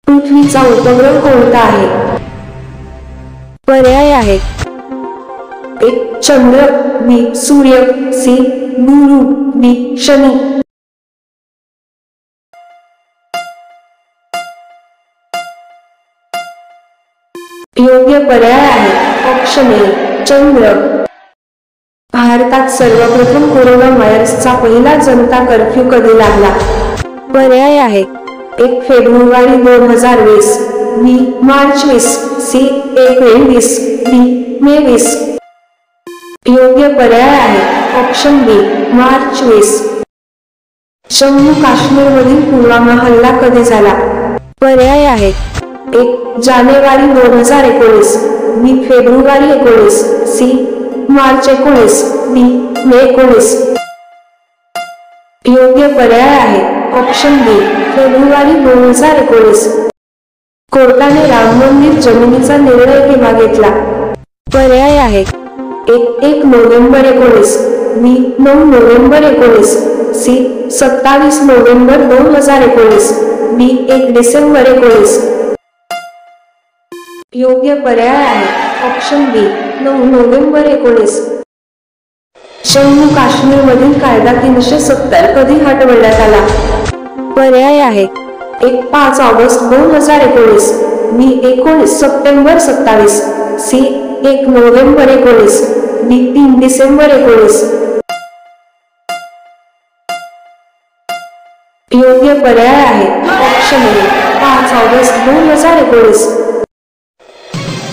पृथ्वीचा उपग्रह कोणता आहे? पर्याय आहे एक चंद्र, बी सूर्य, सी गुरु, डी शनी. योग्य पर्याय आहे ऑप्शन ए चंद्र. भारतात सर्वप्रथम कोरोना व्हायरसचा पहिला जनता कर्फ्यू कधी लागला? पर्याय आहे 1 फेब्रुवारी 2020, बी मार्च 20, सी एप्रिल 20, डी मे 20. योग्य पर्याय आहे ऑप्शन बी मार्च 20. जम्मू काश्मीरमधील पुलवामा हल्ला कधी झाला? पर्याय आहे 1 जानेवारी 2019, बी फेब्रुवारी 19, सी मार्च 19, डी मे 19. योग्य पर्याय आहे ऑप्शन बी फेब्रुवारी 2019. कोर्टाने राम मंदिर जमिनीचा निर्णय केव्हा घेतला? पर्याय आहे 1 November 19, B 9 November 19, C 27 November 2019, D 1 December 19. योग्य पर्याय आहे ऑप्शन बी 9 नोव्हेंबर 19. जम्मू काश्मीरमधील कायदा 370 कधी हटवण्यात आला? पर्याय आहे 5 August 2019, B 19 September 27, C 1 November 19, D 3 December 19. योग्य पर्याय आहे ऑप्शन ए 5 ऑगस्ट 2019.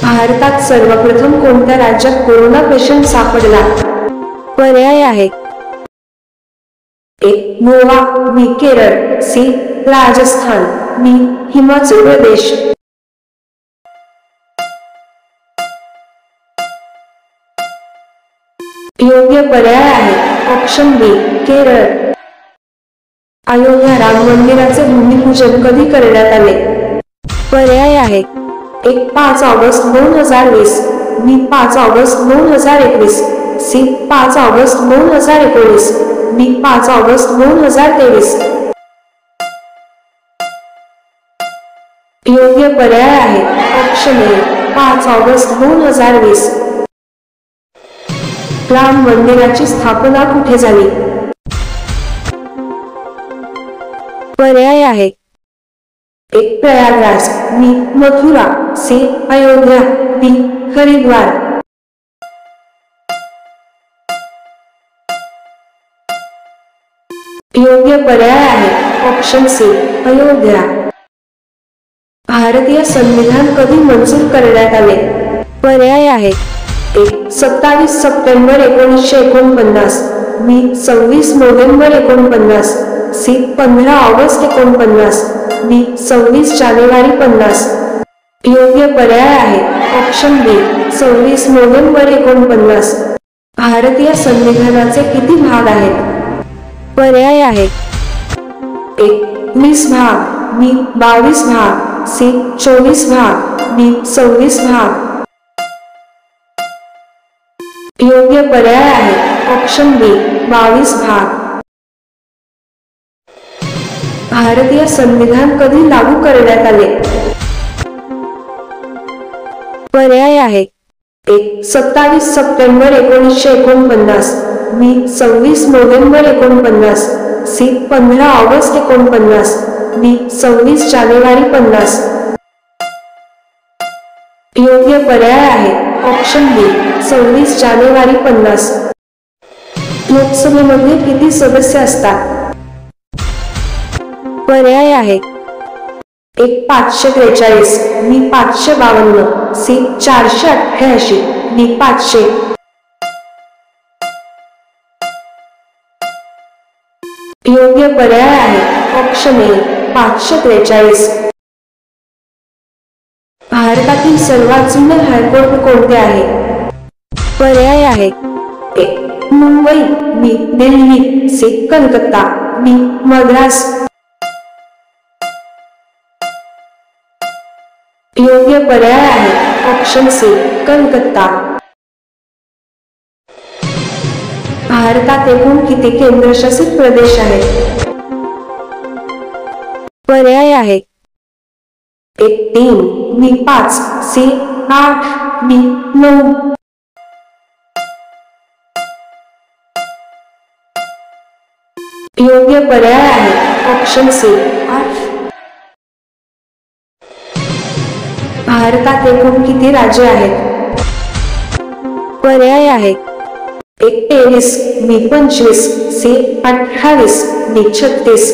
भारतात सर्वप्रथम कोणत्या राज्यात कोरोना पेशंट सापडला? पर्याय आहे 1 Goa, B Kerala, C Rajasthan, D Himachal Pradesh. योग्य पर्याय आहे ऑप्शन बी केरळ. अयोध्या राम मंदिराचे भूमिपूजन कधी करण्यात आले? पर्याय आहे 5 August 2020, B 5 August 2021, C 5 August 2019, D 5 August 2023. योग्य पर्याय आहे ऑप्शन ए 5 ऑगस्ट 2020. राम मंदिराची स्थापना कुठे झाली? पर्याय आहे 1 प्रयागराज, बी मथुरा, सी अयोध्या, डी हरिद्वार. योग्य पर्याय आहे ऑप्शन सी अयोध्या. भारतीय संविधान कधी मंजूर करण्यात आले? पर्याय आहे 27 सप्टेंबर 1949, बी 26 नोव्हेंबर 49, सी 15 ऑगस्ट 49, डी 26 जानेवारी 50. योग्य पर्याय आहे ऑप्शन बी 26 नोव्हेंबर 49. भारतीय संविधानाचे किती भाग आहेत? पर्याय आहे 20 भाग, बी 22 भाग, सी 24 भाग, डी 26 भाग. योग्य पर्याय आहे ऑप्शन बी 22 भाग. भारतीय संविधान कधी लागू करण्यात आले? पर्याय आहे 27 सप्टेंबर 1949, बी 26 नोव्हेंबर 49, सी 15 ऑगस्ट 49, डी 26 जानेवारी 50. योग्य पर्याय आहे ऑप्शन बी 26 जानेवारी 50. लोकसभेमध्ये किती सदस्य असतात? पर्याय आहे 543, बी 552, सी 488, डी 500. योग्य पर्याय आहे ऑप्शन ए 543. भारतातील सर्वात जुने हायकोर्ट कोणते आहे? पर्याय आहे 1 मुंबई, बी दिल्ली, सी कलकत्ता, डी मद्रास. योग्य पर्याय आहे ऑप्शन सी कलकत्ता. भारतात एकूण किती केंद्रशासित प्रदेश आहेत? पर्याय आहे एक 3, बी 5, सी 8, बी 9. योग्य पर्याय आहे ऑप्शन सी 8. भारतात एकूण किती राज्ये आहेत? पर्याय आहे एक 23, बी 25, सी 28, डी 36.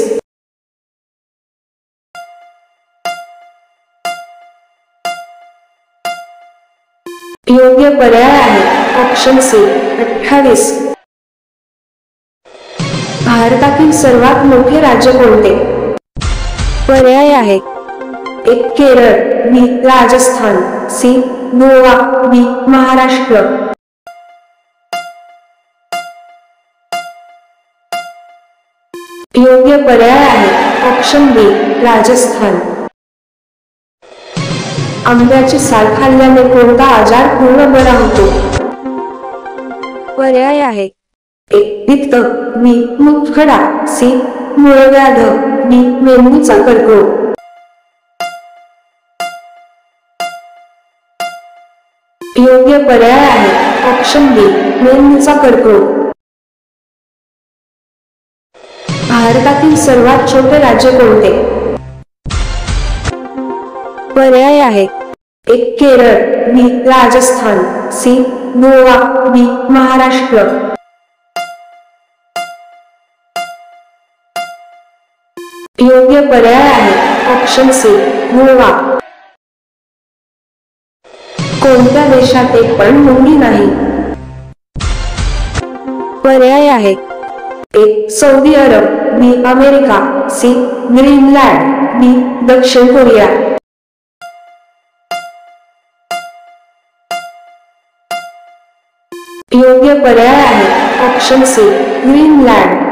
योग्य पर्याय आहे ऑप्शन सी 28. भारतातील सर्वात मोठे राज्य कोणते? पर्याय आहे एक केरळ, बी राजस्थान, सी गोवा, डी महाराष्ट्र. योग्य पर्याय आहे ऑप्शन बी राजस्थान. आंब्याची साल खाल्ल्याने कोणता आजार पूर्ण बरा होतो? पर्याय आहे एक पित्त, बी मुतखडा, सी मूळव्याध, डी मेंदूचा कर्करोग. योग्य पर्याय आहे ऑप्शन बी मेंदूचा कर्करोग. भारतातील सर्वात छोटे राज्य कोणते? पर्याय आहे एक केरळ, बी राजस्थान, सी गोवा, डी महाराष्ट्र. योग्य पर्याय आहे ऑप्शन सी गोवा. कोणत्या देशात एक पण मुंगी नाही? पर्याय आहे एक सौदी अरब, बी अमेरिका, सी ग्रीनलँड, डी दक्षिण कोरिया. योग्य पर्याय आहे ऑप्शन सी ग्रीनलँड.